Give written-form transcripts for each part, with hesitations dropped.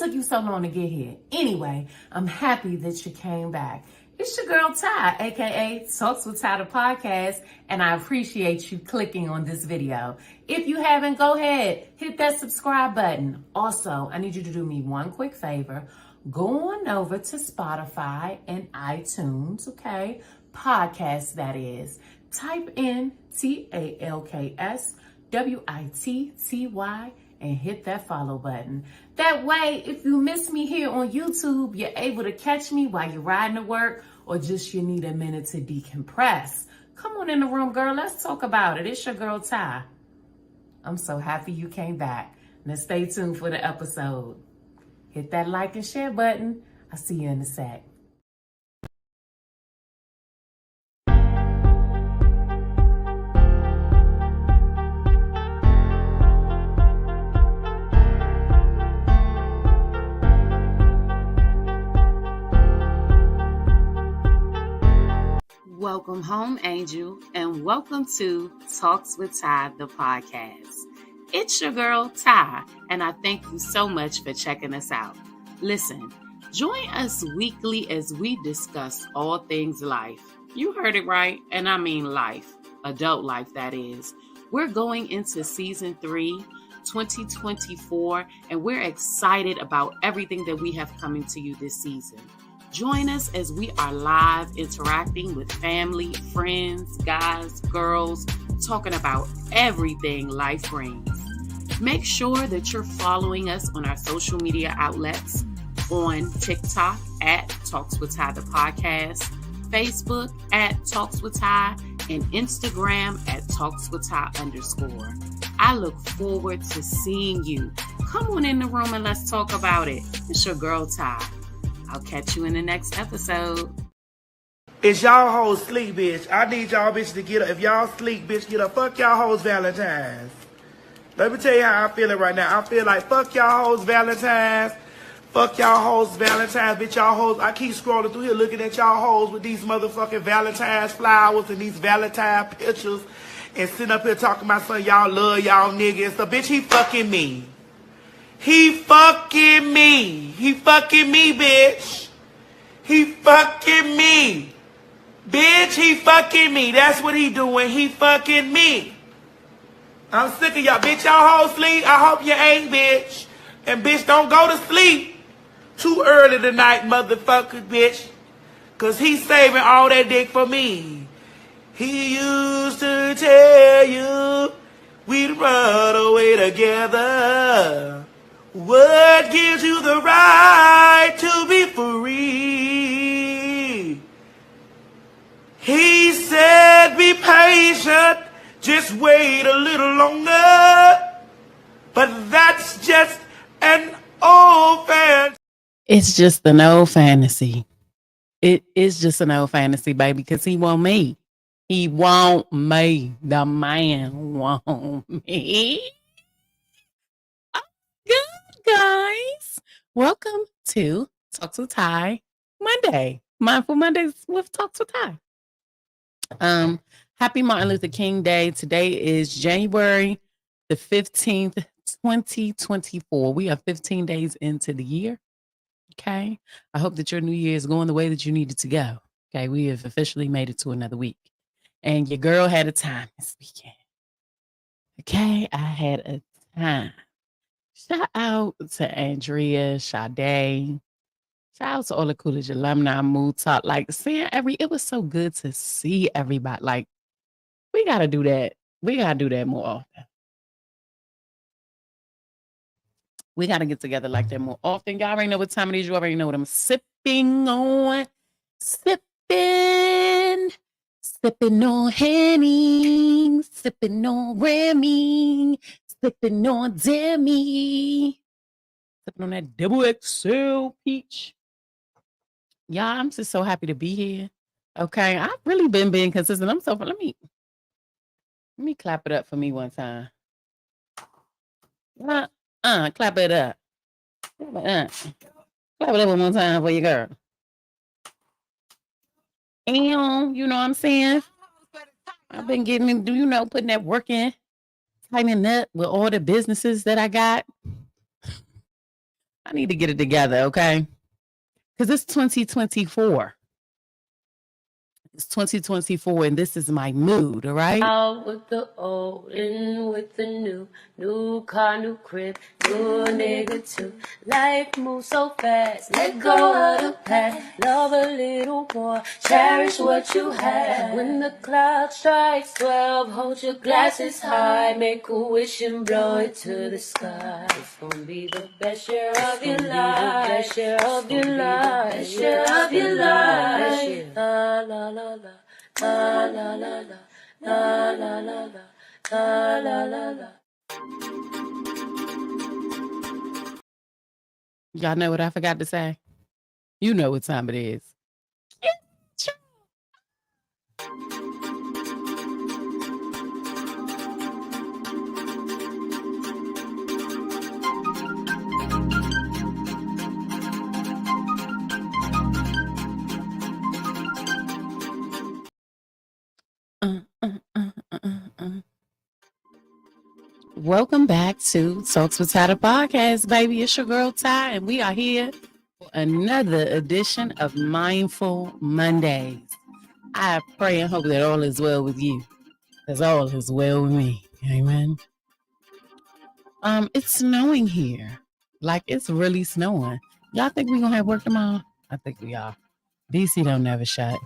took you so long to get here? Anyway, I'm happy that you came back. It's your girl Ty, aka Talks with Ty the podcast, and I appreciate you clicking on this video. If you haven't, go ahead, hit that subscribe button. Also, I need you to do me one quick favor. Go on over to Spotify and iTunes, okay? Podcast, that is. Type in TalksWitTy and hit that follow button. That way, if you miss me here on YouTube, you're able to catch me while you're riding to work or just you need a minute to decompress. Come on in the room, girl. Let's talk about it. It's your girl, Ty. I'm so happy you came back. Now stay tuned for the episode. Hit that like and share button. I'll see you in a sec. Welcome home, Angel, and welcome to Talks with Ty, the podcast. It's your girl, Ty, and I thank you so much for checking us out. Listen, join us weekly as we discuss all things life. You heard it right, and I mean life, adult life, that is. We're going into season 3, 2024, and we're excited about everything that we have coming to you this season. Join us as we are live interacting with family, friends, guys, girls, talking about everything life brings. Make sure that you're following us on our social media outlets on TikTok at Talks with Ty the podcast, Facebook at Talks with Ty, and Instagram at Talks with Ty _. I look forward to seeing you. Come on in the room and let's talk about it. It's your girl, Ty. I'll catch you in the next episode. It's y'all hoes sleep, bitch. I need y'all bitches to get up. If y'all sleep, bitch, get up. Fuck y'all hoes Valentine's. Let me tell you how I'm feeling right now. I feel like fuck y'all hoes Valentine's. Fuck y'all hoes Valentine's, bitch. Y'all hoes. I keep scrolling through here looking at y'all hoes with these motherfucking Valentine's flowers and these Valentine pictures and sitting up here talking about something y'all love y'all niggas. So, bitch, he fucking me. He fucking me. He fucking me, bitch. He fucking me. Bitch, he fucking me. That's what he doing. He fucking me. I'm sick of y'all. Bitch, y'all hoes sleep. I hope you ain't, bitch. And bitch, don't go to sleep too early tonight, motherfucker, bitch. Cause he's saving all that dick for me. He used to tell you we'd run away together. What gives you the right to be free? He said be patient, just wait a little longer. But that's just an old fantasy. It's just an old fantasy. It is just an old fantasy, baby, because he want me. He want me. The man want me. Guys, welcome to Talks with Ty Monday. Mindful Mondays with Talks with Ty. Happy Martin Luther King Day. Today is January the 15th, 2024. We are 15 days into the year. Okay. I hope that your new year is going the way that you need it to go. Okay. We have officially made it to another week. And your girl had a time this weekend. Okay. I had a time. Shout out to Andrea, Sade. Shout out to all the Coolidge alumni, Mood Talk. Like, seeing it was so good to see everybody. Like, we got to do that. We got to do that more often. We got to get together like that more often. Y'all already know what time it is. You already know what I'm sipping on. Sipping on Henny. Sipping on Remy. Sipping on Demi. Sipping on that double XL peach. Y'all, I'm just so happy to be here. Okay, I've really been being consistent. I'm so let me clap it up for me one time. Clap it up. Clap it up one more time for your girl. And you know what I'm saying? I've been getting, putting that work in, tightening up with all the businesses that I got. I need to get it together, okay? Because it's 2024. It's 2024, and this is my mood, all right? Out with the old, in with the new car, new crib, new nigga too. Life moves so fast, let go of the past, love a little more, cherish what you have. When the clock strikes 12, hold your glasses high, make a wish and blow it to the sky. It's gonna be the best year of your life, best year of your life, best year of your life. La la la la. La la la la, la la la la, la la la. Y'all know what I forgot to say? You know what time it is. Welcome back to Talks with Ty, the podcast, baby. It's your girl Ty, and we are here for another edition of Mindful Mondays. I pray and hope that all is well with you, as all is well with me. Amen. It's snowing here. Like, it's really snowing. Y'all think we gonna have work tomorrow? I think we are. DC don't never shut.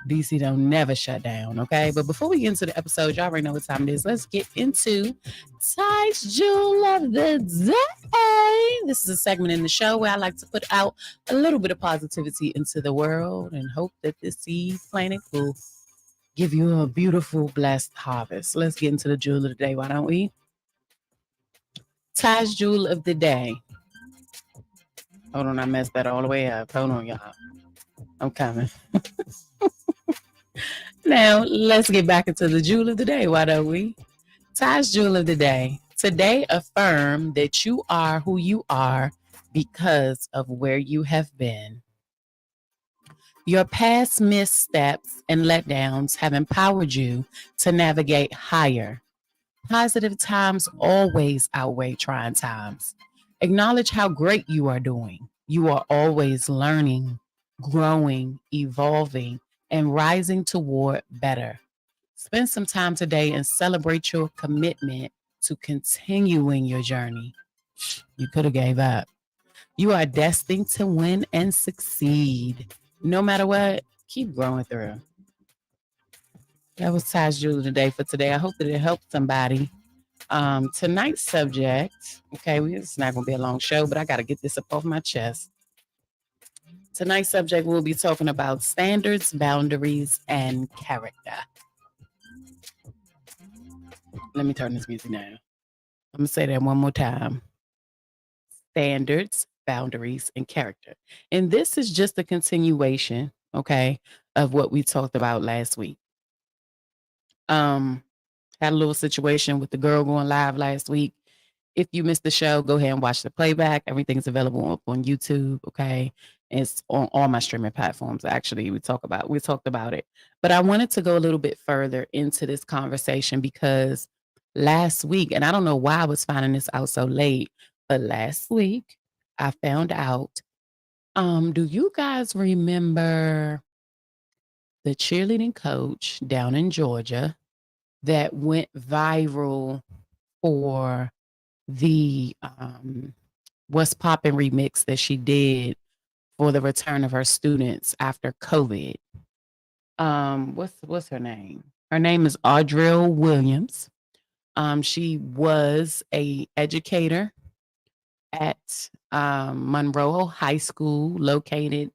DC don't never shut down, okay? But before we get into the episode, y'all already know what time it is. Let's get into Ty's Jewel of the Day. This is a segment in the show where I like to put out a little bit of positivity into the world and hope that this seed planet will give you a beautiful, blessed harvest. Let's get into the Jewel of the Day, why don't we? Ty's Jewel of the Day. Hold on, I messed that all the way up. Hold on, y'all. I'm coming. Now, let's get back into the Jewel of the Day, why don't we? Ty's Jewel of the Day. Today, affirm that you are who you are because of where you have been. Your past missteps and letdowns have empowered you to navigate higher. Positive times always outweigh trying times. Acknowledge how great you are doing. You are always learning, growing, evolving, and rising toward better. Spend some time today and celebrate your commitment to continuing your journey. You could have gave up. You are destined to win and succeed. No matter what, keep growing through. That was Ty's Jewel of the Day for today. I hope that it helped somebody. Tonight's subject, okay, it's not going to be a long show, but I got to get this up off my chest. Tonight's subject, we'll be talking about standards, boundaries, and character. Let me turn this music down. I'm going to say that one more time. Standards, boundaries, and character. And this is just a continuation, okay, of what we talked about last week. Had a little situation with the girl going live last week. If you missed the show, go ahead and watch the playback. Everything's available on YouTube, okay? It's on all my streaming platforms. Actually, we talked about it. But I wanted to go a little bit further into this conversation because last week, and I don't know why I was finding this out so late, but last week I found out, do you guys remember the cheerleading coach down in Georgia that went viral for the What's Poppin' remix that she did for the return of her students after COVID? What's her name? Her name is Audrell Williams. She was a educator at Monroe High School, located,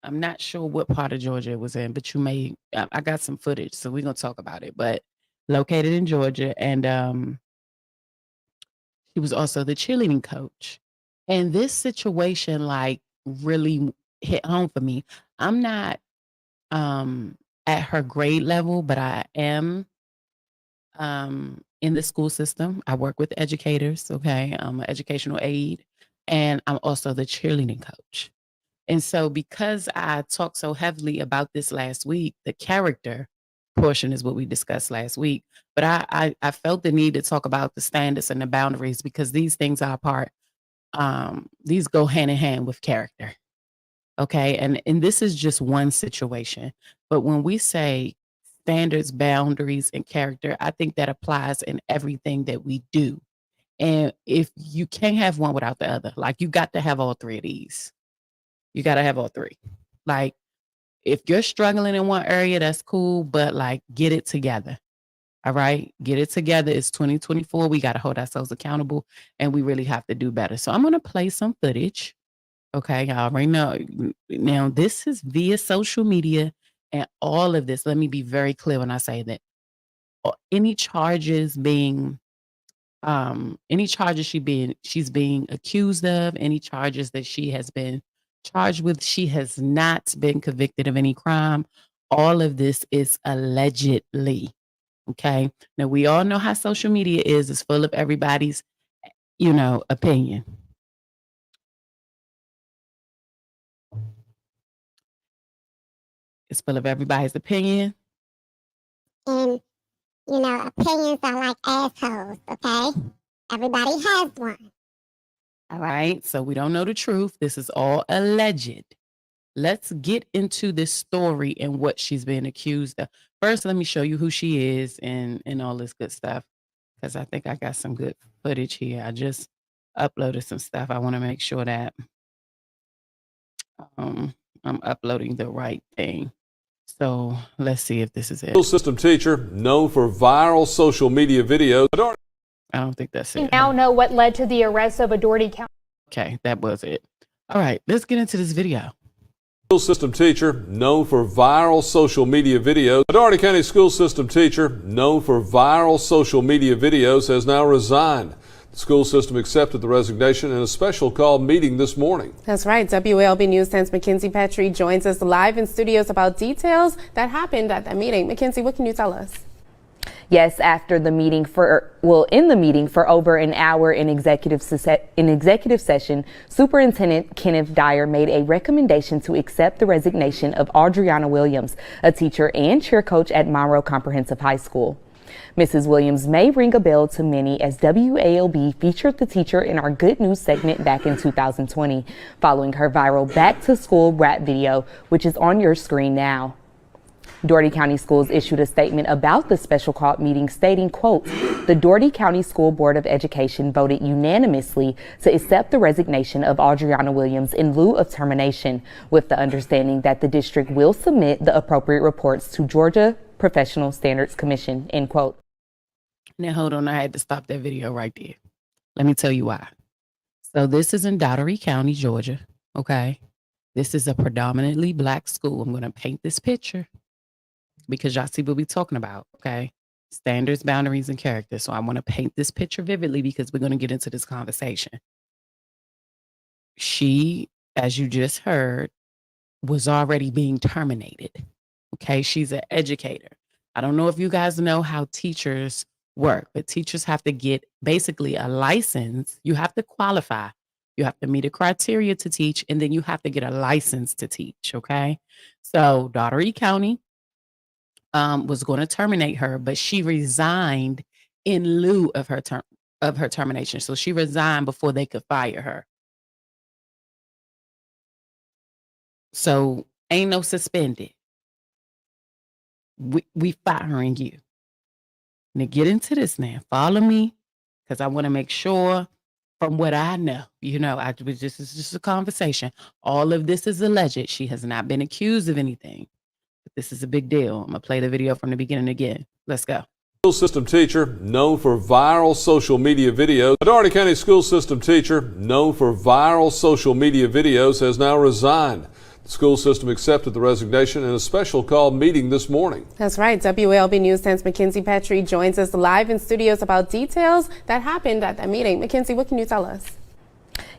I'm not sure what part of Georgia it was in, but I got some footage, so we're going to talk about it, but located in Georgia. And she was also the cheerleading coach. And this situation really hit home for me. I'm not at her grade level, but I am in the school system. I work with educators, okay? I'm an educational aide, and I'm also the cheerleading coach. And so because I talked so heavily about this last week, the character portion is what we discussed last week. But I felt the need to talk about the standards and the boundaries because these things are a part these go hand in hand with character. Okay. And this is just one situation. But when we say standards, boundaries, and character, I think that applies in everything that we do. And if you can't have one without the other, like you got to have all three of these. You got to have all three. Like if you're struggling in one area, that's cool, but like get it together. All right. Get it together. It's 2024. We got to hold ourselves accountable and we really have to do better. So I'm going to play some footage. Okay. Y'all already know. Now, this is via social media and all of this. Let me be very clear when I say that any charges she's being accused of, any charges that she has been charged with, she has not been convicted of any crime. All of this is allegedly. Okay. Now we all know how social media is. It's full of everybody's, opinion. It's full of everybody's opinion. And, opinions are like assholes, okay? Everybody has one. All right. So we don't know the truth. This is all alleged. Let's get into this story and what she's been accused of. First, let me show you who she is and all this good stuff, because I think I got some good footage here. I just uploaded some stuff. I want to make sure that I'm uploading the right thing. So let's see if this is it. School system teacher known for viral social media videos. I don't think that's it. We now know what led to the arrest of a Doherty County. Okay, that was it. All right, let's get into this video. School system teacher known for viral social media videos. A Doherty County school system teacher known for viral social media videos has now resigned. The school system accepted the resignation in a special call meeting this morning. That's right. WALB News 10's Mackenzie Petrie joins us live in studios about details that happened at that meeting. Mackenzie, what can you tell us? Yes, after the meeting in the meeting for over an hour in executive session, Superintendent Kenneth Dyer made a recommendation to accept the resignation of Adriana Williams, a teacher and cheer coach at Monroe Comprehensive High School. Mrs. Williams may ring a bell to many as WALB featured the teacher in our Good News segment back in 2020, following her viral back-to-school rap video, which is on your screen now. Doherty County Schools issued a statement about the special call meeting stating, quote, the Doherty County School Board of Education voted unanimously to accept the resignation of Adriana Williams in lieu of termination, with the understanding that the district will submit the appropriate reports to Georgia Professional Standards Commission, end quote. Now, hold on. I had to stop that video right there. Let me tell you why. So this is in Doherty County, Georgia. Okay. This is a predominantly black school. I'm going to paint this picture because y'all see what we're talking about. Okay. Standards, boundaries, and character. So I want to paint this picture vividly because we're going to get into this conversation. She, as you just heard, was already being terminated. Okay. She's an educator. I don't know if you guys know how teachers work, but teachers have to get basically a license. You have to qualify. You have to meet a criteria to teach, and then you have to get a license to teach. Okay. So Doherty County was going to terminate her, but she resigned in lieu of her termination. So she resigned before they could fire her. So ain't no suspended. We firing you. Now get into this now. Follow me, because I want to make sure from what I know, this is just a conversation. All of this is alleged. She has not been accused of anything. But this is a big deal. I'm going to play the video from the beginning again. Let's go. School system teacher known for viral social media videos. A Doherty County school system teacher known for viral social media videos has now resigned. The school system accepted the resignation in a special call meeting this morning. That's right. WALB News 10's Mackenzie Petrie joins us live in studios about details that happened at that meeting. Mackenzie, what can you tell us?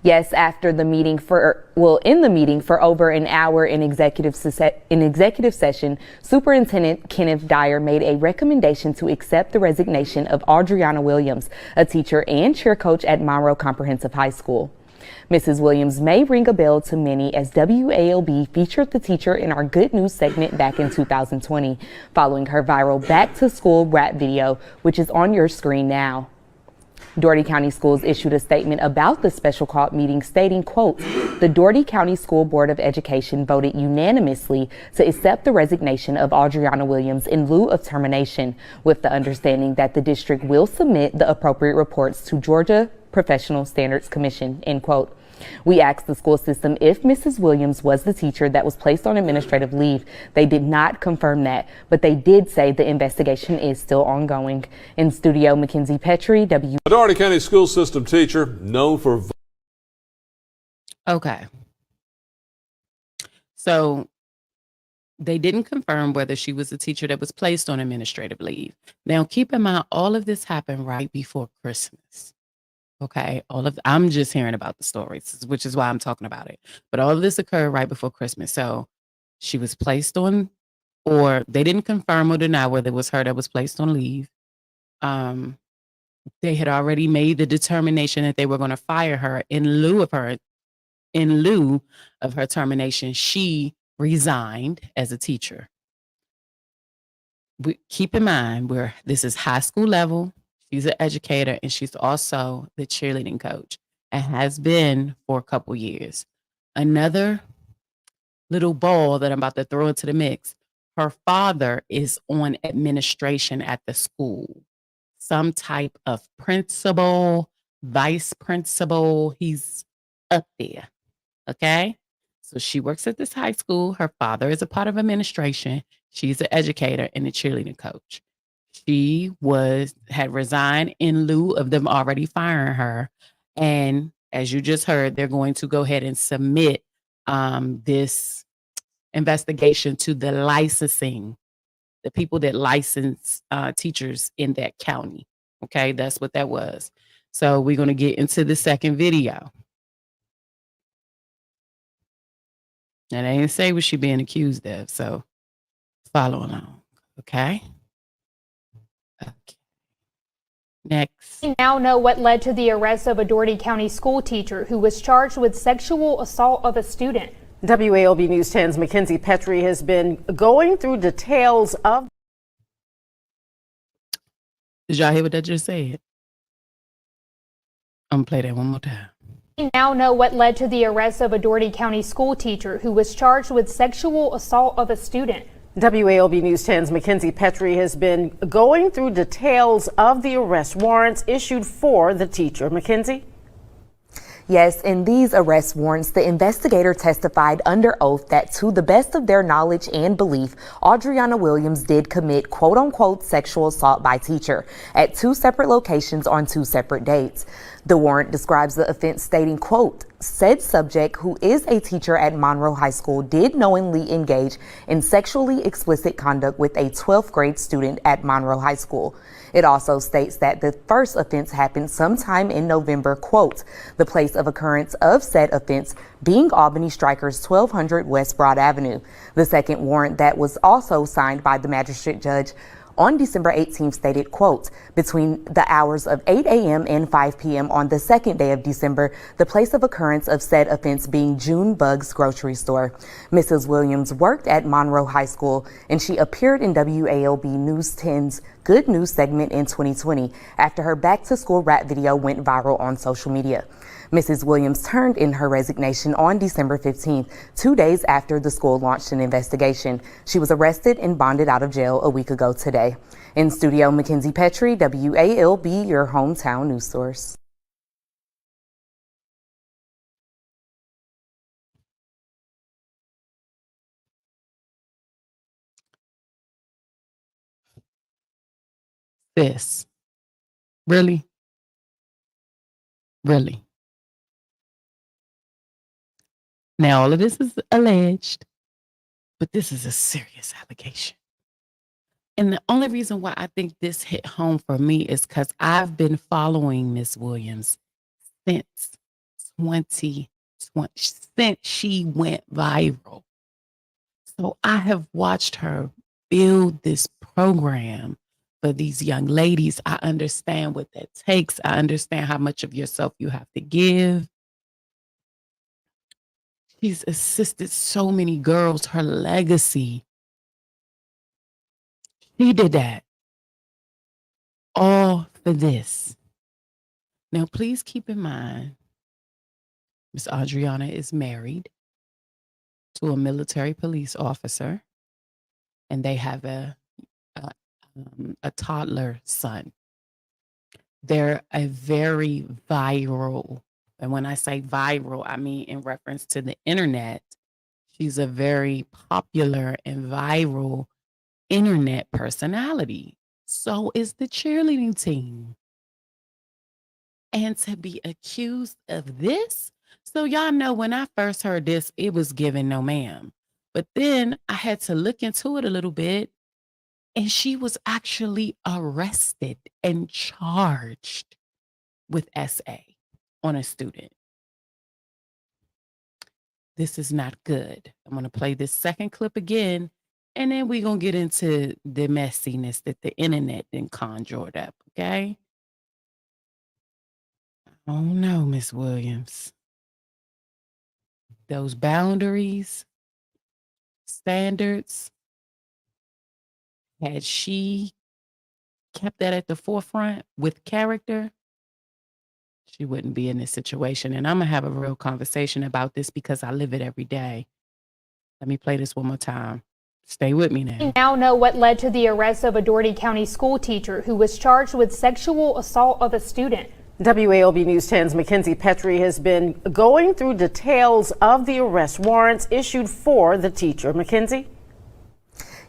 Yes, after the meeting in the meeting for over an hour in executive session, Superintendent Kenneth Dyer made a recommendation to accept the resignation of Adriana Williams, a teacher and cheer coach at Monroe Comprehensive High School. Mrs. Williams may ring a bell to many as WALB featured the teacher in our Good News segment back in 2020, following her viral back-to-school rap video, which is on your screen now. Dougherty County Schools issued a statement about the special call meeting stating, quote, the Dougherty County School Board of Education voted unanimously to accept the resignation of Adriana Williams in lieu of termination, with the understanding that the district will submit the appropriate reports to Georgia Professional Standards Commission, end quote. We asked the school system if Mrs. Williams was the teacher that was placed on administrative leave. They did not confirm that, but they did say the investigation is still ongoing. In studio, Mackenzie Petrie, W. A Dougherty County school system teacher known for... Okay. So they didn't confirm whether she was the teacher that was placed on administrative leave. Now, keep in mind, all of this happened right before Christmas. Okay, I'm just hearing about the stories, which is why I'm talking about it. But all of this occurred right before Christmas. So she was placed on, or they didn't confirm or deny whether it was her that was placed on leave. They had already made the determination that they were going to fire her in lieu of her termination. She resigned as a teacher. Keep in mind, this is high school level. She's an educator, and she's also the cheerleading coach and has been for a couple years. Another little ball that I'm about to throw into the mix, her father is on administration at the school. Some type of principal, vice principal. He's up there, okay? So she works at this high school. Her father is a part of administration. She's an educator and a cheerleading coach. She had resigned in lieu of them already firing her. And as you just heard, they're going to go ahead and submit this investigation to the people that license teachers in that county. Okay, that's what that was. So we're going to get into the second video. And they didn't say what she being accused of, so follow along. Okay. Next. We now know what led to the arrest of a Dougherty County school teacher who was charged with sexual assault of a student. WALB News 10's Mackenzie Petrie has been going through details of... Did y'all hear what that just said? I'm going to play that one more time. We now know what led to the arrest of a Dougherty County school teacher who was charged with sexual assault of a student. WALB News 10's Mackenzie Petrie has been going through details of the arrest warrants issued for the teacher. Mackenzie? Yes, in these arrest warrants, the investigator testified under oath that to the best of their knowledge and belief, Adriana Williams did commit quote-unquote sexual assault by teacher at 2 separate locations on 2 separate dates. The warrant describes the offense stating, quote, said subject, who is a teacher at Monroe High School, did knowingly engage in sexually explicit conduct with a 12th grade student at Monroe High School. It also states that the first offense happened sometime in November, quote, the place of occurrence of said offense being Albany Strikers 1200 West Broad Avenue. The second warrant that was also signed by the magistrate judge on December 18th stated, quote, between the hours of 8 a.m. and 5 p.m. on the second day of December, the place of occurrence of said offense being June Bugs grocery store. Mrs. Williams worked at Monroe High School, and she appeared in WALB News 10's Good News segment in 2020 after her back-to-school rap video went viral on social media. Mrs. Williams turned in her resignation on December 15th, 2 days after the school launched an investigation. She was arrested and bonded out of jail a week ago today. In studio, Mackenzie Petrie, WALB, your hometown news source. This. Really? Really? Now, all of this is alleged, but this is a serious allegation. And the only reason why I think this hit home for me is because I've been following Miss Williams since 2020, since she went viral. So I have watched her build this program for these young ladies. I understand what that takes. I understand how much of yourself you have to give. She's assisted so many girls. Her legacy. She did that all for this. Now, please keep in mind, Miss Adriana is married to a military police officer, and they have a toddler son. They're a very viral, and when I say viral, I mean in reference to the internet. She's a very popular and viral internet personality. So is the cheerleading team. And to be accused of this? So y'all know when I first heard this, it was given no ma'am. But then I had to look into it a little bit, and she was actually arrested and charged with SA on a student. This is not good. I'm going to play this second clip again, and then we're going to get into the messiness that the internet then conjured up, okay? Oh no, Miss Williams. Those boundaries, standards, had she kept that at the forefront with character, she wouldn't be in this situation. And I'm going to have a real conversation about this because I live it every day. Let me play this one more time. Stay with me now. We now know what led to the arrest of a Doherty County school teacher who was charged with sexual assault of a student. WALB News 10's Mackenzie Petrie has been going through details of the arrest warrants issued for the teacher. Mackenzie?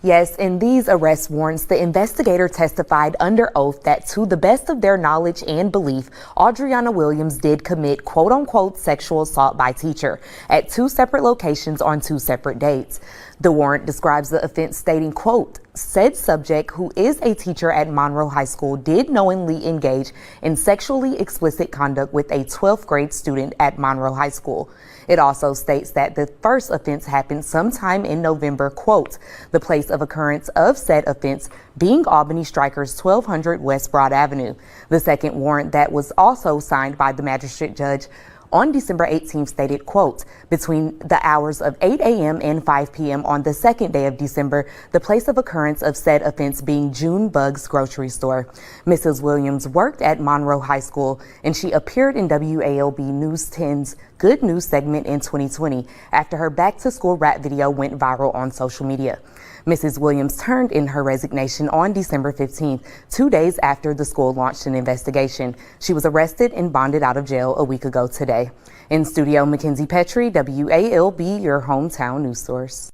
Yes, in these arrest warrants, the investigator testified under oath that to the best of their knowledge and belief, Adriana Williams did commit quote-unquote sexual assault by teacher at 2 separate locations on 2 separate dates. The warrant describes the offense stating, quote, said subject, who is a teacher at Monroe High School, did knowingly engage in sexually explicit conduct with a 12th grade student at Monroe High School. It also states that the first offense happened sometime in November, quote, the place of occurrence of said offense being Albany Strikers 1200 West Broad Avenue. The second warrant that was also signed by the magistrate judge on December 18th stated, quote, between the hours of 8 a.m. and 5 p.m. on the second day of December, the place of occurrence of said offense being June Bugs grocery store. Mrs. Williams worked at Monroe High School, and she appeared in WALB News 10's Good News segment in 2020 after her back to school rap video went viral on social media. Mrs. Williams turned in her resignation on December 15th, 2 days after the school launched an investigation. She was arrested and bonded out of jail a week ago today. In studio, Mackenzie Petrie, WALB, your hometown news source.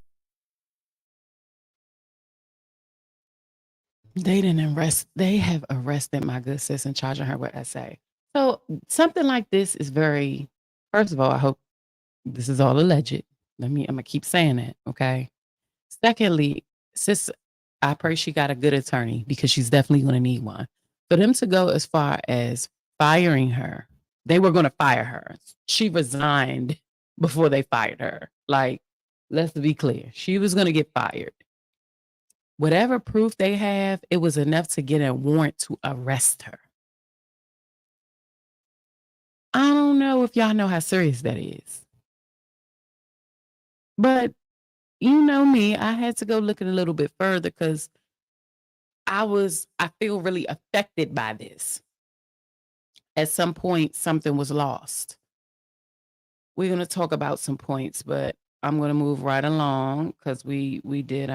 They have arrested my good sis and charging her with SA. So something like this is very, first of all, I hope this is all alleged. I'm gonna keep saying that, okay? Secondly, sis, I pray she got a good attorney because she's definitely going to need one. For them to go as far as firing her, they were going to fire her. She resigned before they fired her. Like, let's be clear. She was going to get fired. Whatever proof they have, it was enough to get a warrant to arrest her. I don't know if y'all know how serious that is. But you know me, I had to go look at it a little bit further because I feel really affected by this. At some point, something was lost. We're going to talk about some points, but I'm going to move right along because we did,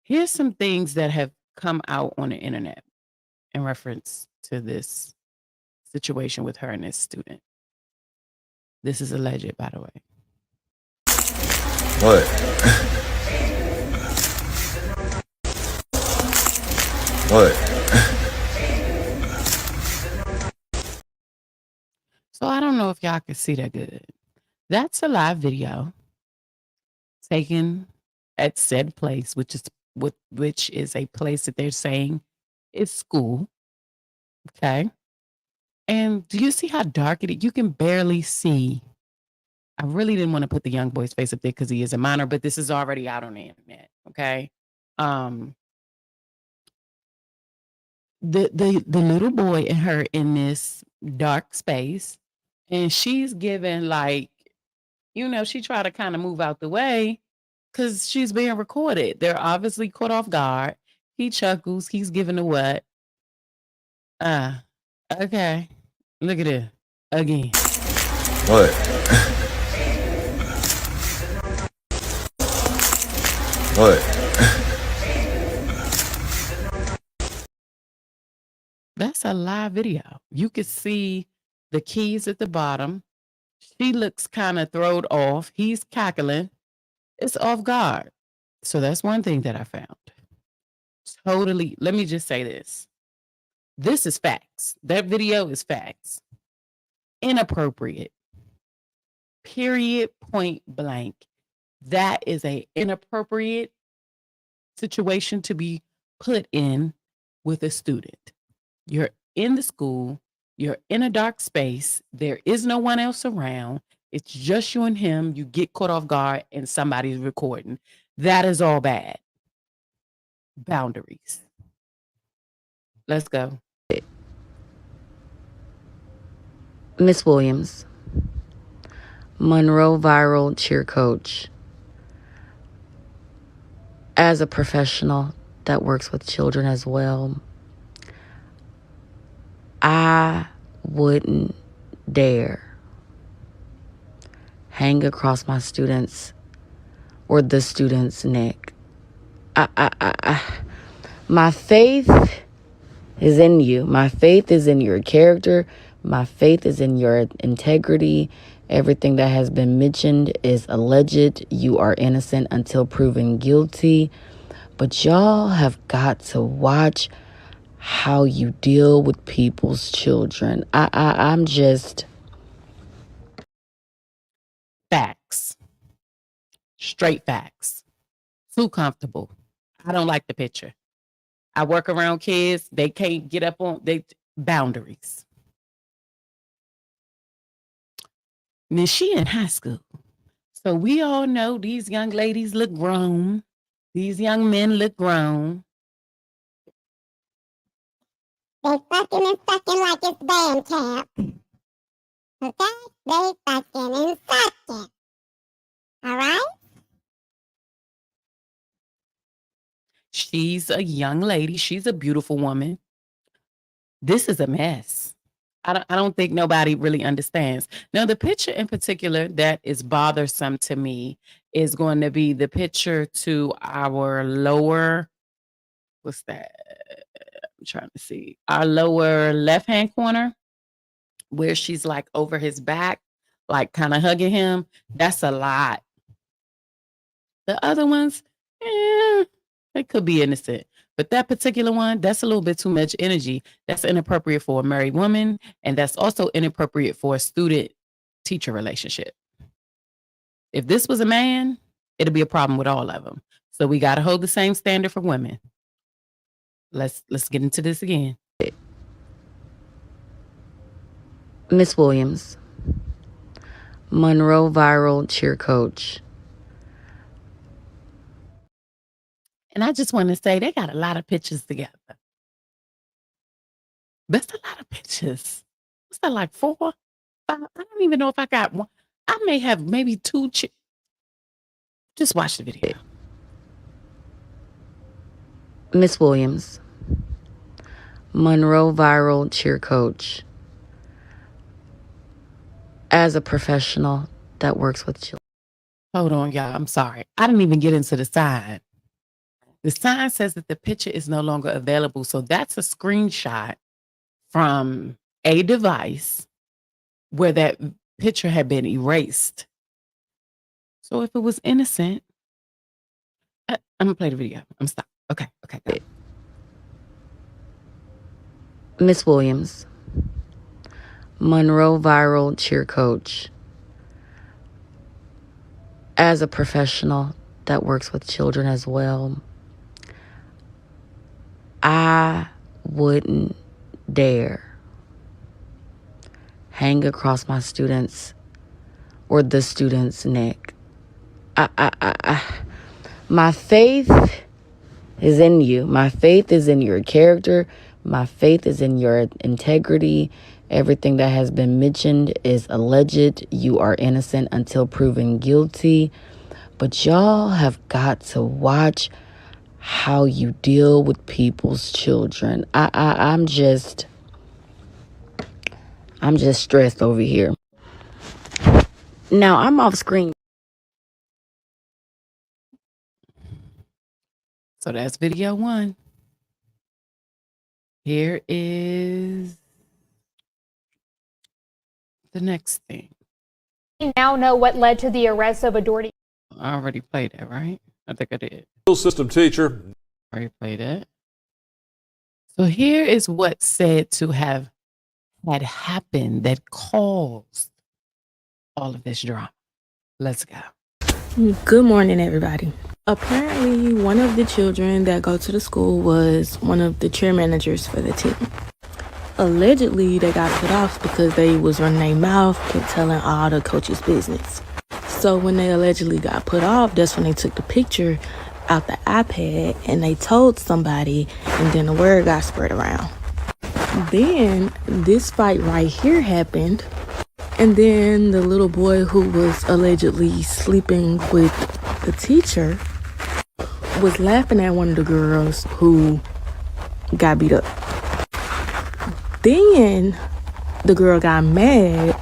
here's some things that have come out on the internet in reference to this situation with her and this student. This is alleged, by the way. What? What? So I don't know if y'all can see that good. That's a live video taken at said place, which is a place that they're saying is school. Okay. And do you see how dark it is? You can barely see. I really didn't want to put the young boy's face up there because he is a minor, but this is already out on the internet. Okay. The little boy and her in this dark space, and she's given like, she tried to kind of move out the way because she's being recorded. They're obviously caught off guard. He chuckles. He's giving a what? Okay. Look at it. Again. What? What? That's a live video. You can see the keys at the bottom. She looks kind of thrown off. He's cackling. It's off guard. So that's one thing that I found. Totally. Let me just say this. This is facts. That video is facts. Inappropriate. Period. Point blank. That is a inappropriate situation to be put in with a student. You're in the school. You're in a dark space. There is no one else around. It's just you and him. You get caught off guard and somebody's recording. That is all bad. Boundaries. Let's go. Miss Williams, Monroe Viral Cheer Coach. As a professional that works with children as well, I wouldn't dare hang across my students or the student's neck. My faith is in you. My faith is in your character. My faith is in your integrity. Everything that has been mentioned is alleged. You are innocent until proven guilty. But y'all have got to watch how you deal with people's children. I'm just... Facts. Straight facts. Too comfortable. I don't like the picture. I work around kids. They can't get up on they boundaries. Now she in high school. So we all know these young ladies look grown. These young men look grown. They fucking and sucking like it's band camp. Okay? They fucking and sucking. Alright? She's a young lady. She's a beautiful woman. This is a mess. I don't think nobody really understands. Now, the picture in particular that is bothersome to me is going to be the picture to our lower, what's that? I'm trying to see. Our lower left-hand corner, where she's like over his back, like kind of hugging him. That's a lot. The other ones, they could be innocent. But that particular one, that's a little bit too much energy. That's inappropriate for a married woman. And that's also inappropriate for a student-teacher relationship. If this was a man, it'll be a problem with all of them. So we got to hold the same standard for women. Let's get into this again. Miss Williams, Monroe Viral Cheer Coach. And I just want to say they got a lot of pictures together. That's a lot of pictures. What's that, like 4, 5? I don't even know if I got one. I may have maybe 2. Just watch the video. Miss Williams, Monroe Viral Cheer Coach. As a professional that works with children. Hold on, y'all. I'm sorry. I didn't even get into the sign. The sign says that the picture is no longer available. So that's a screenshot from a device where that picture had been erased. So if it was innocent, I'm going to play the video. I'm stop. Okay. Go. Miss Williams, Monroe Viral Cheer Coach. As a professional that works with children as well, I wouldn't dare hang across my students or the student's neck. My faith is in you. My faith is in your character. My faith is in your integrity. Everything that has been mentioned is alleged. You are innocent until proven guilty. But y'all have got to watch how you deal with people's children. I'm just... I'm just stressed over here. Now, I'm off screen. So that's video 1. Here is the next thing. We now know what led to the arrest of a Doherty. I already played that, right? I think I did. School system teacher. Already played it. So here is what's said to have had happened that caused all of this drama. Let's go. Good morning, everybody. Apparently, one of the children that go to the school was one of the cheer managers for the team. Allegedly, they got put off because they was running their mouth and telling all the coaches' business. So when they allegedly got put off, that's when they took the picture out the iPad and they told somebody, and then the word got spread around. Then this fight right here happened, and then the little boy who was allegedly sleeping with the teacher was laughing at one of the girls who got beat up. Then the girl got mad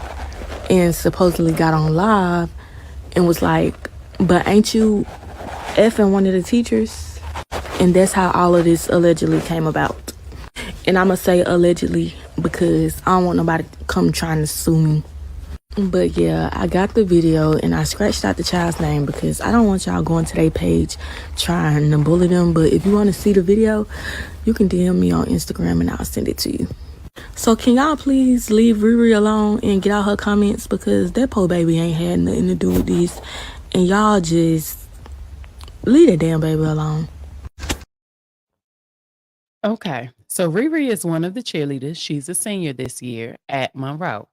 and supposedly got on live and was like, but ain't you effing one of the teachers? And that's how all of this allegedly came about. And I'm going to say allegedly because I don't want nobody to come trying to sue me. But yeah, I got the video and I scratched out the child's name because I don't want y'all going to their page trying to bully them. But if you want to see the video, you can DM me on Instagram and I'll send it to you. So can y'all please leave Riri alone and get out her comments because that poor baby ain't had nothing to do with this. And y'all just leave that damn baby alone. Okay, so Riri is one of the cheerleaders. She's a senior this year at Monroe.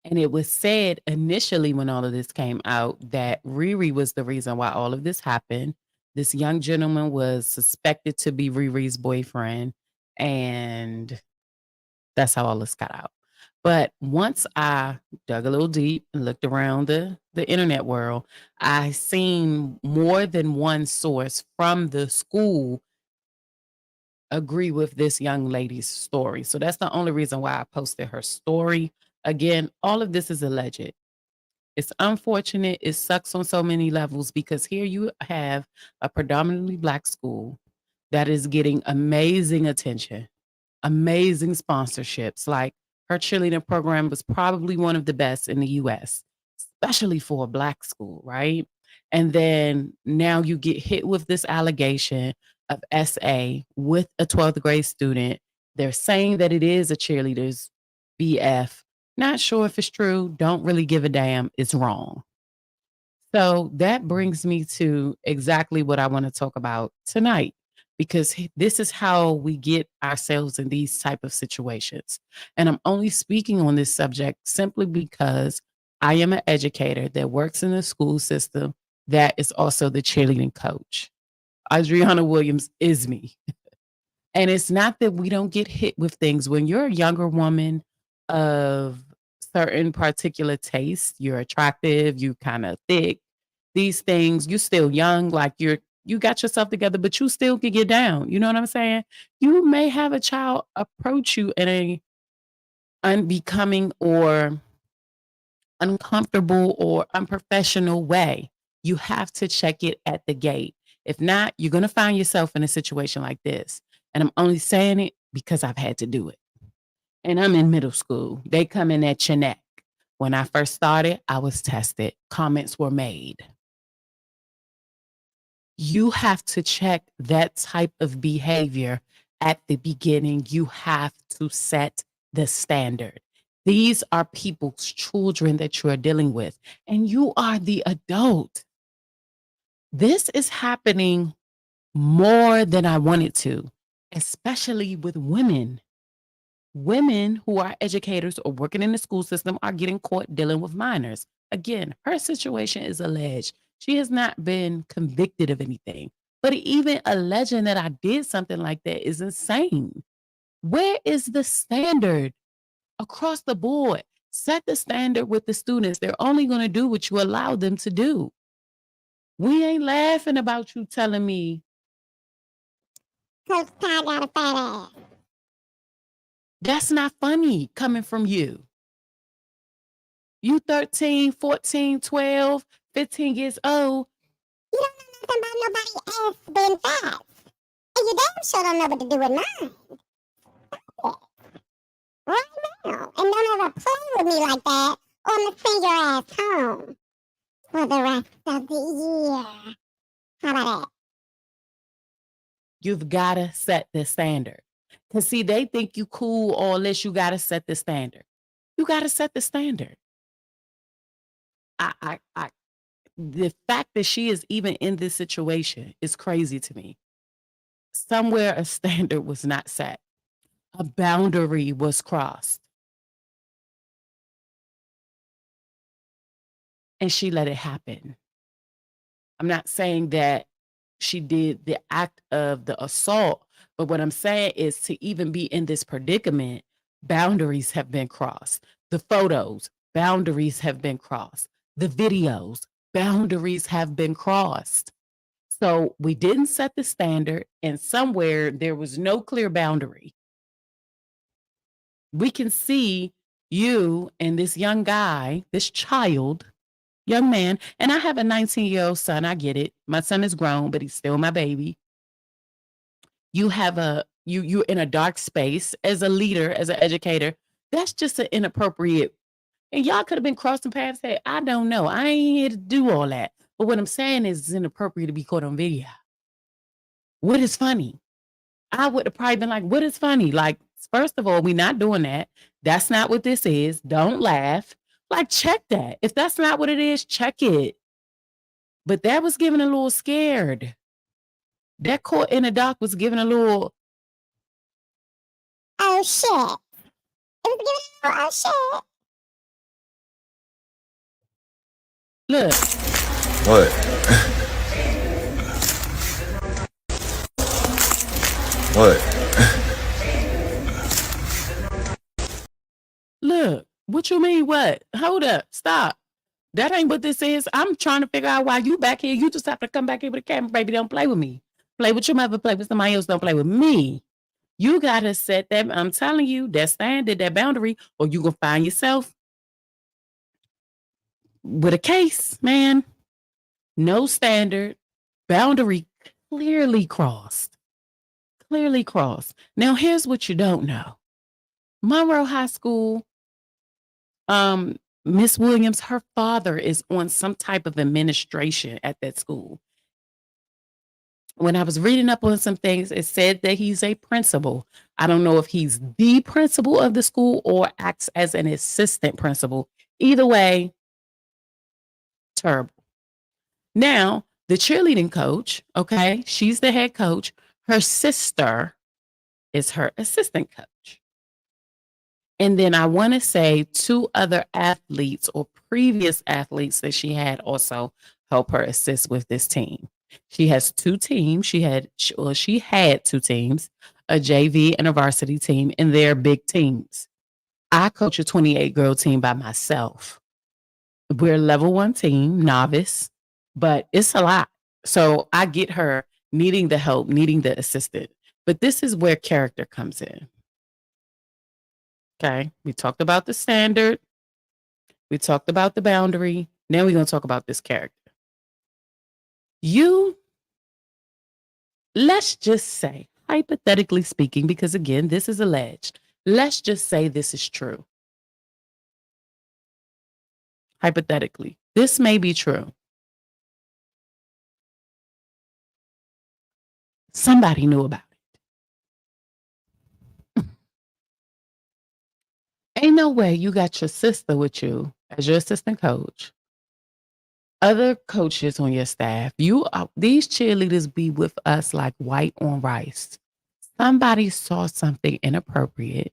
And it was said initially when all of this came out that Riri was the reason why all of this happened. This young gentleman was suspected to be Riri's boyfriend, and that's how all this got out. But once I dug a little deep and looked around the internet world, I seen more than one source from the school agree with this young lady's story. So that's the only reason why I posted her story. Again, all of this is alleged. It's unfortunate. It sucks on so many levels because here you have a predominantly Black school that is getting amazing attention, amazing sponsorships. Like her cheerleading program was probably one of the best in the US, especially for a Black school, right? And then now you get hit with this allegation of SA with a 12th grade student. They're saying that it is a cheerleader's BF. Not sure if it's true. Don't really give a damn. It's wrong. So that brings me to exactly what I want to talk about tonight, because this is how we get ourselves in these type of situations. And I'm only speaking on this subject simply because I am an educator that works in the school system that is also the cheerleading coach. Adriana Williams is me. And it's not that we don't get hit with things. When you're a younger woman of certain particular tastes, you're attractive, you kind of thick, these things, you still young, like you got yourself together, but you still can get down. You know what I'm saying? You may have a child approach you in a unbecoming or uncomfortable or unprofessional way. You have to check it at the gate. If not, you're going to find yourself in a situation like this. And I'm only saying it because I've had to do it. And I'm in middle school. They come in at your neck. When I first started, I was tested. Comments were made. You have to check that type of behavior at the beginning. You have to set the standard. These are people's children that you are dealing with, and you are the adult. This is happening more than I wanted to, especially with women. Women who are educators or working in the school system are getting caught dealing with minors. Again, her situation is alleged. She has not been convicted of anything. But even alleging that I did something like that is insane. Where is the standard across the board? Set the standard with the students. They're only going to do what you allow them to do. We ain't laughing about you telling me, Coach Ty got a fat ass. that's not funny coming from you. You 13, 14, 12, 15 years old. You don't know nothing about nobody else being fat. And you damn sure don't know what to do with mine. Right now. And don't ever play with me like that, or I'm gonna send your ass home for the rest of the year. How about that? You've got to set the standard. Because, see, they think you cool, all this. You got to set the standard. You got to set the standard. The fact that she is even in this situation is crazy to me. Somewhere a standard was not set. A boundary was crossed. And she let it happen. I'm not saying that she did the act of the assault, but what I'm saying is to even be in this predicament, boundaries have been crossed. The photos, boundaries have been crossed. The videos, boundaries have been crossed. So we didn't set the standard, and somewhere there was no clear boundary. We can see you and this young guy, this child, young man, and I have a 19-year-old son. I get it. My son is grown, but he's still my baby. You have you're in a dark space as a leader, as an educator. That's just an inappropriate. And y'all could have been crossing paths. Hey, I don't know. I ain't here to do all that. But what I'm saying is it's inappropriate to be caught on video. What is funny? I would have probably been like, what is funny? Like, first of all, we're not doing that. That's not what this is. Don't laugh. Like, check that. If that's not what it is, check it. But that was giving a little scared. That court in the dock was giving a little. Oh, shit. It was giving a little, oh, shit. Look. What? What? Look, what you mean what? Hold up, stop. That ain't what this is. I'm trying to figure out why you back here. You just have to come back here with a camera, baby. Don't play with me. Play with your mother, play with somebody else. Don't play with me. You got to set that, I'm telling you, that standard, that boundary, or you going to find yourself with a case, man. No standard, boundary clearly crossed. Clearly crossed. Now, here's what you don't know. Monroe High School, Miss Williams, her father is on some type of administration at that school. When I was reading up on some things, it said that he's a principal. I don't know if he's the principal of the school or acts as an assistant principal. Either way, terrible. Now, the cheerleading coach, okay, she's the head coach. Her sister is her assistant coach. And then I want to say 2 other athletes or previous athletes that she had also help her assist with this team. She has 2 teams. She had 2 teams, a JV and a varsity team, and they're big teams. I coach a 28-girl team by myself. We're a level 1 team, novice, but it's a lot. So I get her needing the help, needing the assistant. But this is where character comes in. Okay, we talked about the standard. We talked about the boundary. Now we're going to talk about this character. Let's just say, hypothetically speaking, because again, this is alleged. Let's just say this is true. Hypothetically, this may be true. Somebody knew about it. Ain't no way you got your sister with you as your assistant coach. Other coaches on your staff, these cheerleaders be with us like white on rice. Somebody saw something inappropriate.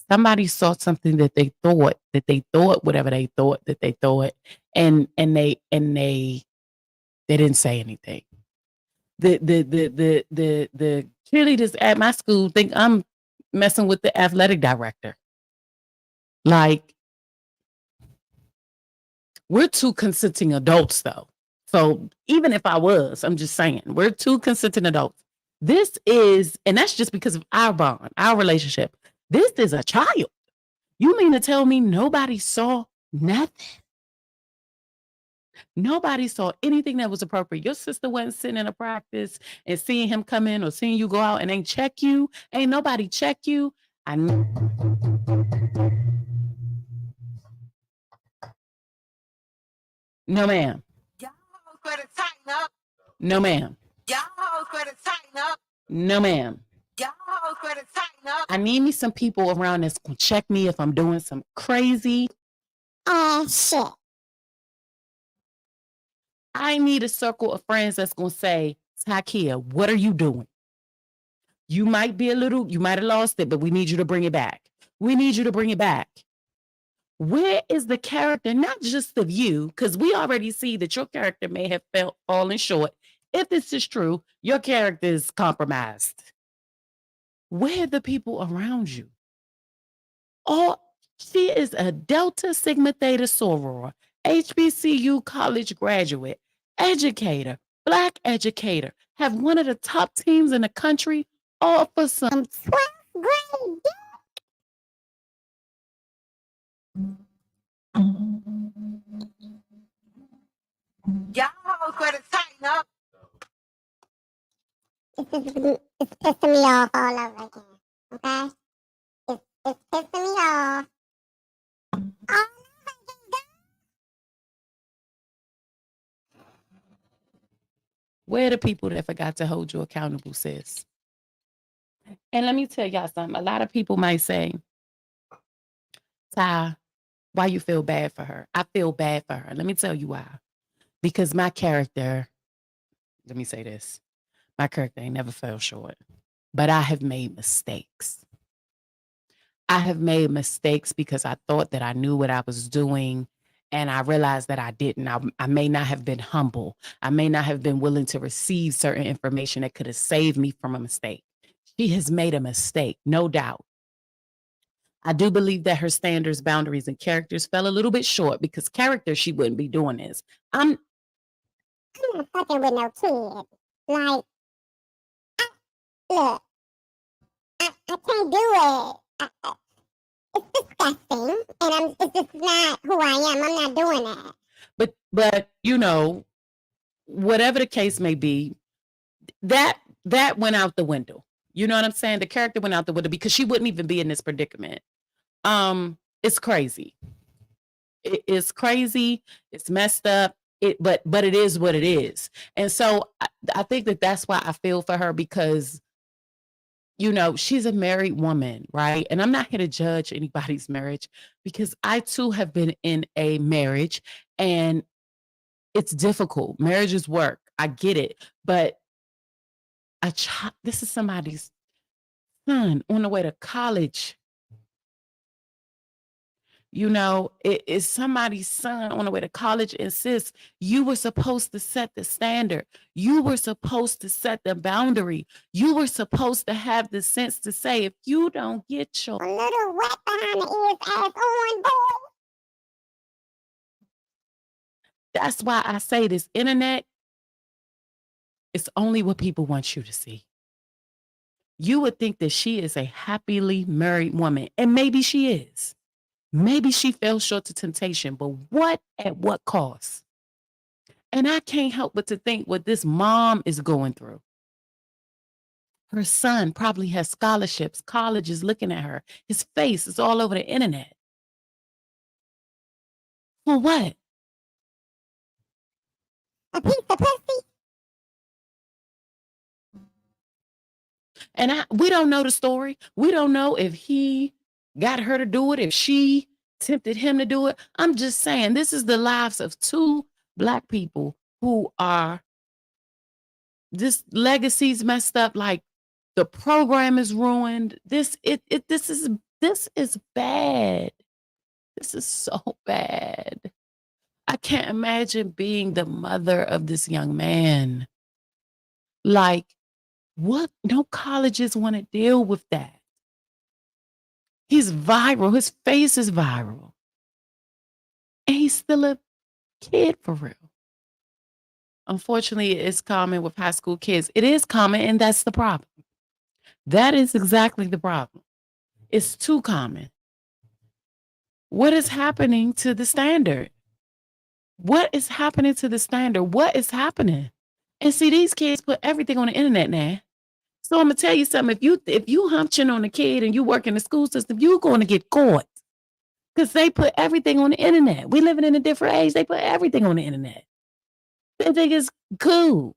Somebody saw something that they thought, whatever they thought, and they didn't say anything. The cheerleaders at my school think I'm messing with the athletic director. Like, we're 2 consenting adults, though. So even if I was, I'm just saying, we're 2 consenting adults. This is, and that's just because of our bond, our relationship. This is a child. You mean to tell me nobody saw Nothing. Nobody saw anything that was appropriate. Your sister wasn't sitting in a practice and seeing him come in or seeing you go out and ain't check you. Ain't nobody check you. No, ma'am. Y'all hoes better tighten up. No, ma'am. Y'all hoes better tighten up. No, ma'am. Y'all hoes better tighten up. I need me some people around that's gonna check me if I'm doing some crazy shit. I need a circle of friends that's gonna say, Takia, what are you doing? You might have lost it, but we need you to bring it back. We need you to bring it back. Where is the character, not just of you, because we already see that your character may have fallen short. If this is true, your character is compromised. Where are the people around you? Oh, she is a Delta Sigma Theta Soror, HBCU college graduate, educator, Black educator, have one of the top teams in the country, all for some 12th grade. Y'all hoes better tighten up. It's pissing me off all over again. Okay? It's pissing me off. Where are the people that forgot to hold you accountable, sis? And let me tell y'all something. A lot of people might say, Ty, why you feel bad for her? I feel bad for her. Let me tell you why. Because my character, let me say this, my character ain't never fell short, but I have made mistakes. I have made mistakes because I thought that I knew what I was doing, and I realized that I didn't. I may not have been humble. I may not have been willing to receive certain information that could have saved me from a mistake. She has made a mistake, no doubt. I do believe that her standards, boundaries, and characters fell a little bit short, because character, she wouldn't be doing this. I'm not fucking with no kid. Like, look, I can't do it. It's disgusting, and it's just not who I am. I'm not doing that. But you know, whatever the case may be, that went out the window. You know what I'm saying? The character went out the window because she wouldn't even be in this predicament. It's crazy. It is crazy. It's messed up. But it is what it is. And so I think that that's why I feel for her, because, you know, she's a married woman, right? And I'm not here to judge anybody's marriage, because I too have been in a marriage, and it's difficult. Marriage is work. I get it. But this is somebody's son on the way to college. You know, it is somebody's son on the way to college. And sis, you were supposed to set the standard. You were supposed to set the boundary. You were supposed to have the sense to say, if you don't get your little wet behind the ears ass on, boy. That's why I say this internet, it's only what people want you to see. You would think that she is a happily married woman, and maybe she is. Maybe she fell short to temptation, but at what cost? And I can't help but to think what this mom is going through. Her son probably has scholarships, college is looking at her. His face is all over the internet. For what? A piece of pussy. And we don't know the story. We don't know if he got her to do it, if she tempted him to do it. I'm just saying, this is the lives of two Black people who are, this legacy's messed up. Like, the program is ruined. This is bad. This is so bad. I can't imagine being the mother of this young man. Like, what? No colleges want to deal with that. He's viral. His face is viral. And he's still a kid for real. Unfortunately, it's common with high school kids. It is common, and that's the problem. That is exactly the problem. It's too common. what is happening to the standard? What is happening to the standard? What is happening? And see, these kids put everything on the internet now. So I'm gonna tell you something. If you hunching on a kid and you work in the school system, you're going to get caught because they put everything on the internet. We living in a different age. They put everything on the internet. They think it's cool.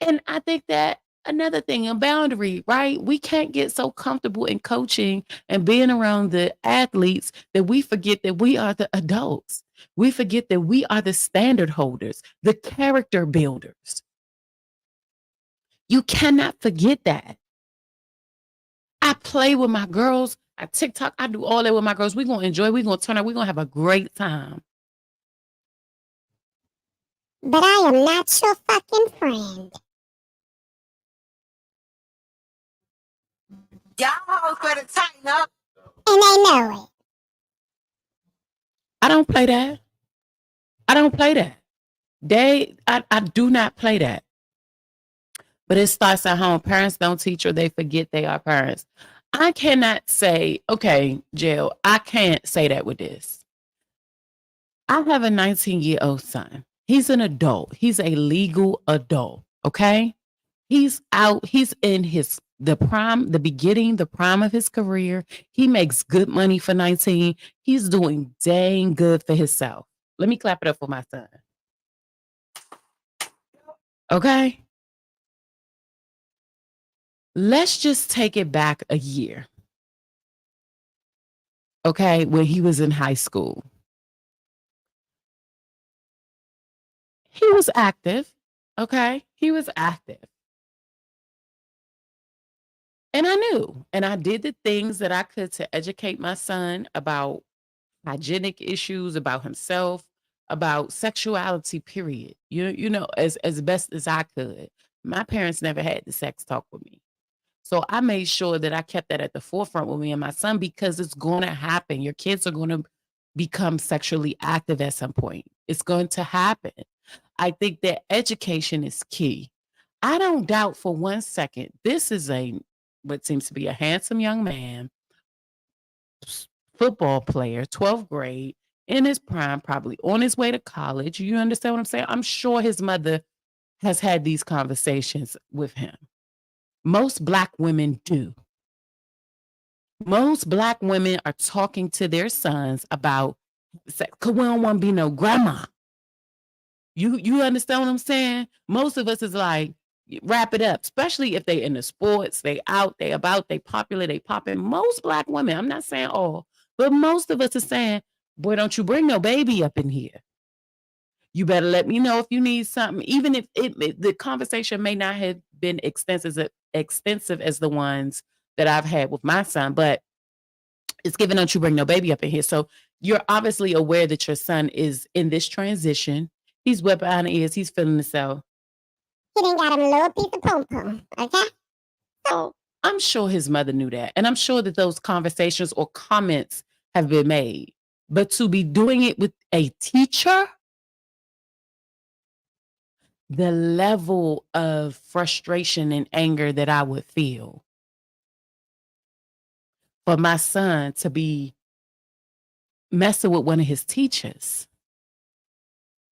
And I think that another thing, a boundary, right? We can't get so comfortable in coaching and being around the athletes that we forget that we are the adults. We forget that we are the standard holders, the character builders. You cannot forget that. I play with my girls. I TikTok. I do all that with my girls. We're going to enjoy. We're going to turn out. We're going to have a great time. But I am not your fucking friend. Y'all hoes better tighten up. And they know it. I don't play that. I don't play that. I do not play that. But it starts at home. Parents don't teach or they forget they are parents. I cannot say, okay, Jill, I can't say that with this. I have a 19-year-old son. He's an adult. He's a legal adult, okay? He's out. He's in the prime of his career. He makes good money for 19. He's doing dang good for himself. Let me clap it up for my son. Okay? Let's just take it back a year. Okay, when he was in high school. He was active. Okay, he was active. And I knew, and I did the things that I could to educate my son about hygienic issues, about himself, about sexuality, period. You know, as best as I could. My parents never had the sex talk with me. So I made sure that I kept that at the forefront with me and my son because it's going to happen. Your kids are going to become sexually active at some point. It's going to happen. I think that education is key. I don't doubt for one second, this is what seems to be a handsome young man, football player, 12th grade, in his prime, probably on his way to college. You understand what I'm saying? I'm sure his mother has had these conversations with him. Most Black women do. Most Black women are talking to their sons about sex because we don't want to be no grandma. You understand what I'm saying? Most of us is like, wrap it up, especially if they in the sports, they out, they about, they popular, they popping. Most Black women, I'm not saying all, but most of us are saying, boy, don't you bring no baby up in here. You better let me know if you need something, even if the conversation may not have been extensive as the ones that I've had with my son, but it's given don't you bring no baby up in here. So you're obviously aware that your son is in this transition. He's wet behind the ears. He's feeling himself. He done got him a little piece of pom-pom, okay? So I'm sure his mother knew that. And I'm sure that those conversations or comments have been made. But to be doing it with a teacher, the level of frustration and anger that I would feel for my son to be messing with one of his teachers,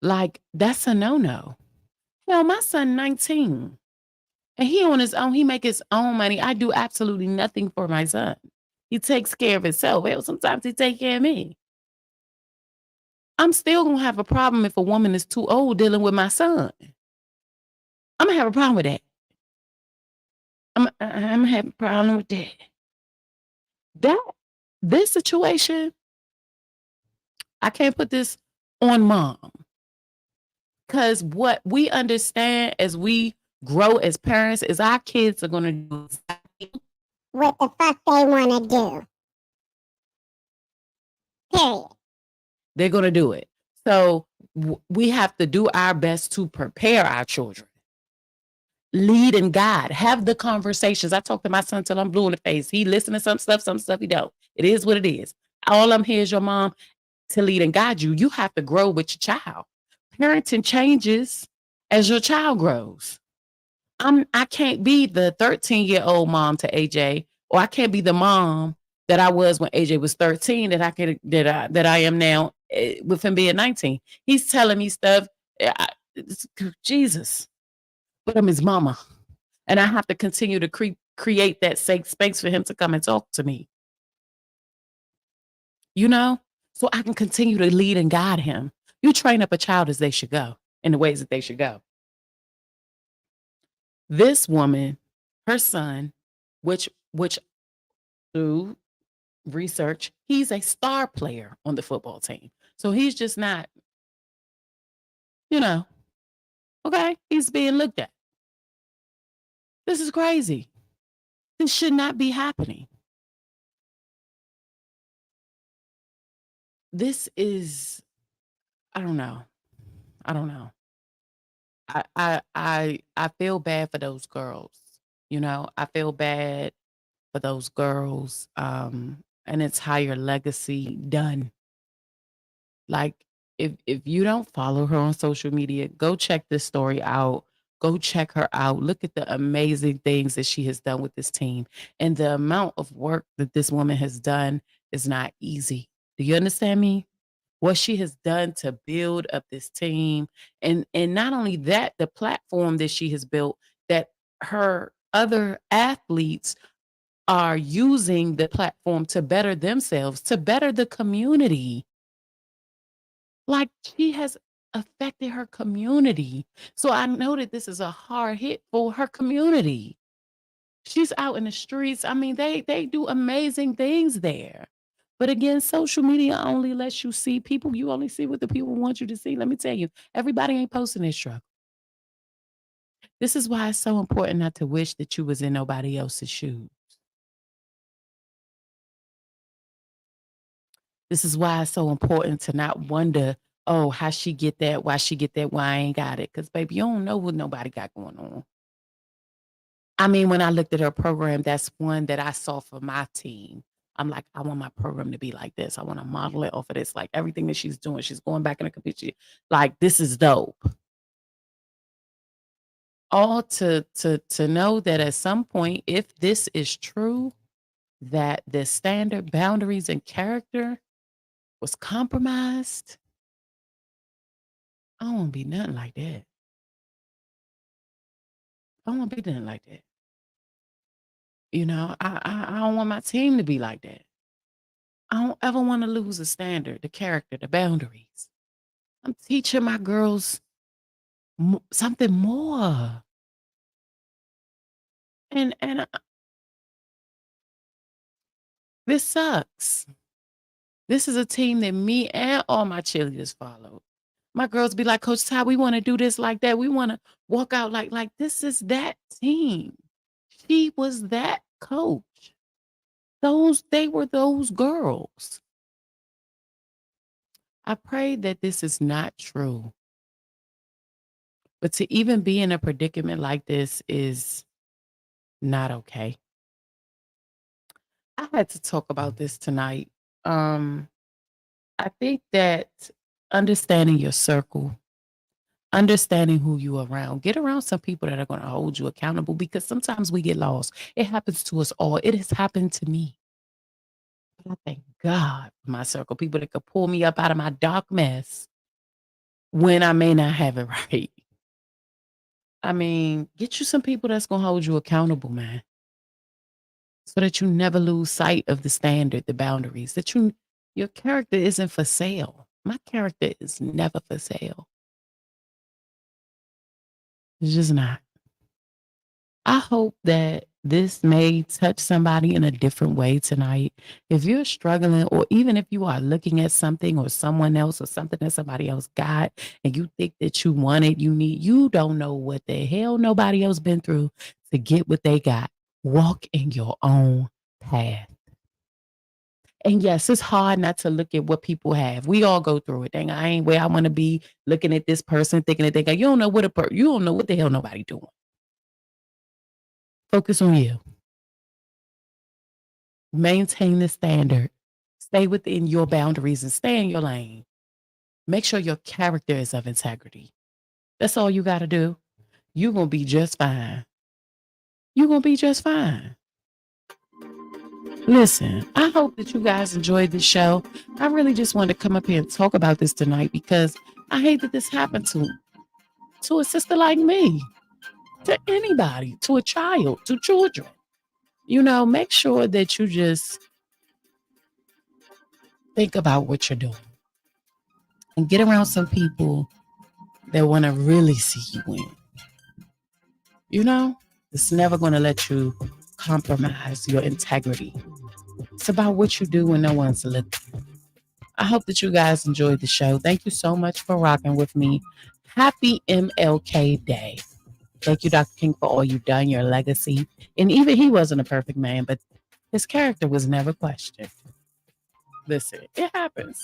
like, that's a no-no. Hell, my son 19 and he on his own, he make his own money. I do absolutely nothing for my son. He takes care of himself. Hell, sometimes he take care of me. I'm still gonna have a problem if a woman is too old dealing with my son. I'm gonna have a problem with that. I'm gonna have a problem with that. This situation, I can't put this on mom. Because what we understand as we grow as parents is our kids are going to do what the fuck they want to do. Period. They're going to do it. So we have to do our best to prepare our children. Lead and guide. Have the conversations. I talk to my son till I'm blue in the face. He listen to some stuff he don't. It is what it is. All I'm here is your mom to lead and guide you. You have to grow with your child. Parenting changes as your child grows. I can't be the 13-year-old mom to AJ, or I can't be the mom that I was when AJ was 13 that I am now with him being 19. He's telling me stuff. Jesus, but I'm his mama, and I have to continue to create that safe space for him to come and talk to me. So I can continue to lead and guide him. You train up a child as they should go, in the ways that they should go. This woman, her son, which through research, he's a star player on the football team. So he's just not, okay, he's being looked at. This is crazy. This should not be happening. This is, I don't know. I feel bad for those girls. I feel bad for those girls, an entire legacy done. Like, if you don't follow her on social media, go check this story out. Go check her out. Look at the amazing things that she has done with this team. And the amount of work that this woman has done is not easy. Do you understand me? What she has done to build up this team. And not only that, the platform that she has built, that her other athletes are using the platform to better themselves, to better the community. Like, she has affected her community. So I know that this is a hard hit for her community. She's out in the streets. I mean, they do amazing things there. But again, social media only lets you see people. You only see what the people want you to see. Let me tell you, everybody ain't posting their struggle. This is why it's so important not to wish that you was in nobody else's shoes. This is why it's so important to not wonder, oh, how she get that? Why she get that? Why I ain't got it? Because, baby, you don't know what nobody got going on. I mean, when I looked at her program, that's one that I saw for my team. I'm like, I want my program to be like this. I want to model it off of this. Like, everything that she's doing, she's going back in the computer. Like, this is dope. All to know that at some point, if this is true, that the standard, boundaries, and character was compromised, I don't want to be nothing like that. I don't want to be nothing like that. I don't want my team to be like that. I don't ever want to lose the standard, the character, the boundaries. I'm teaching my girls something more. And this sucks. This is a team that me and all my cheerleaders followed. My girls be like, Coach Ty, we want to do this like that. We want to walk out like this is that team. She was that coach. They were those girls. I pray that this is not true. But to even be in a predicament like this is not okay. I had to talk about this tonight. I think that understanding your circle, understanding who you are around, get around some people that are going to hold you accountable, because sometimes we get lost. It happens to us all. It has happened to me. But I thank God for my circle, people that could pull me up out of my dark mess when I may not have it right. I mean, get you some people that's going to hold you accountable, man. So that you never lose sight of the standard, the boundaries, that your character isn't for sale. My character is never for sale. It's just not. I hope that this may touch somebody in a different way tonight. If you're struggling, or even if you are looking at something or someone else or something that somebody else got, and you think that you want it, you don't know what the hell nobody else been through to get what they got. Walk in your own path. And yes, it's hard not to look at what people have. We all go through it. Dang, I ain't where I want to be, looking at this person, thinking that they got. You don't know what you don't know what the hell nobody doing. Focus on you. Maintain the standard. Stay within your boundaries and stay in your lane. Make sure your character is of integrity. That's all you got to do. You're going to be just fine. You're going to be just fine. Listen, I hope that you guys enjoyed this show. I really just wanted to come up here and talk about this tonight because I hate that this happened to a sister like me, to anybody, to a child, to children. You know, make sure that you just think about what you're doing and get around some people that want to really see you win. You know, it's never going to let you compromise your integrity. It's about what you do when no one's looking. I hope that you guys enjoyed the show. Thank you so much for rocking with me. Happy MLK Day. Thank you, Dr. King, for all you've done, your legacy. And even he wasn't a perfect man, but his character was never questioned. Listen, it happens.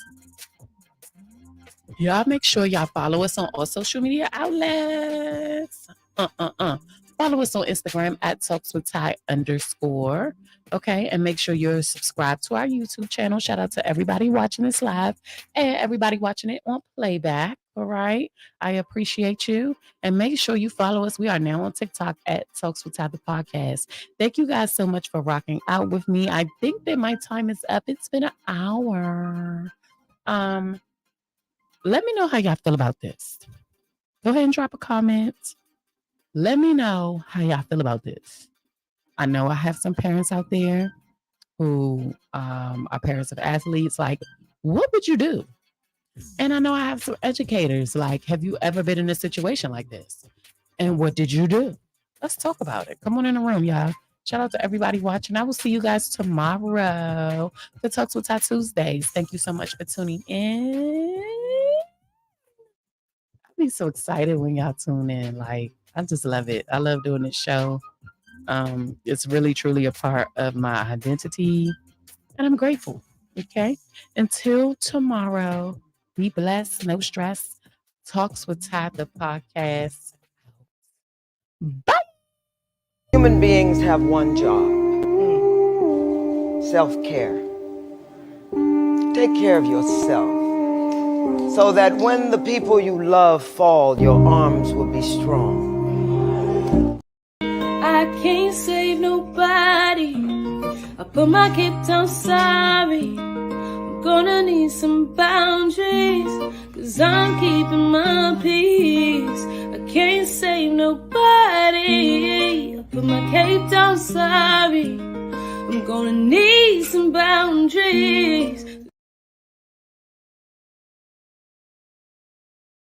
Y'all make sure y'all follow us on all social media outlets. Follow us on Instagram at TalksWitTy_. Okay, and make sure you're subscribed to our YouTube channel. Shout out to everybody watching this live and everybody watching it on playback. All right, I appreciate you. And make sure you follow us. We are now on TikTok at TalksWitTy the podcast. Thank you guys so much for rocking out with me. I think that my time is up. It's been an hour. Let me know how y'all feel about this. Go ahead and drop a comment. Let me know how y'all feel about this. I know I have some parents out there who are parents of athletes. Like, what would you do? And I know I have some educators. Like, have you ever been in a situation like this? And what did you do? Let's talk about it. Come on in the room, y'all. Shout out to everybody watching. I will see you guys tomorrow for Talks with Ty Tuesdays. Thank you so much for tuning in. I'll be so excited when y'all tune in. Like, I just love it. I love doing this show. It's really, truly a part of my identity. And I'm grateful. Okay. Until tomorrow, be blessed. No stress. Talks with Ty, the podcast. Bye. Human beings have one job. Self-care. Take care of yourself so that when the people you love fall, your arms will be strong. I can't save nobody. I put my cape down, sorry. I'm gonna need some boundaries, 'cause I'm keeping my peace. I can't save nobody. I put my cape down, sorry. I'm gonna need some boundaries.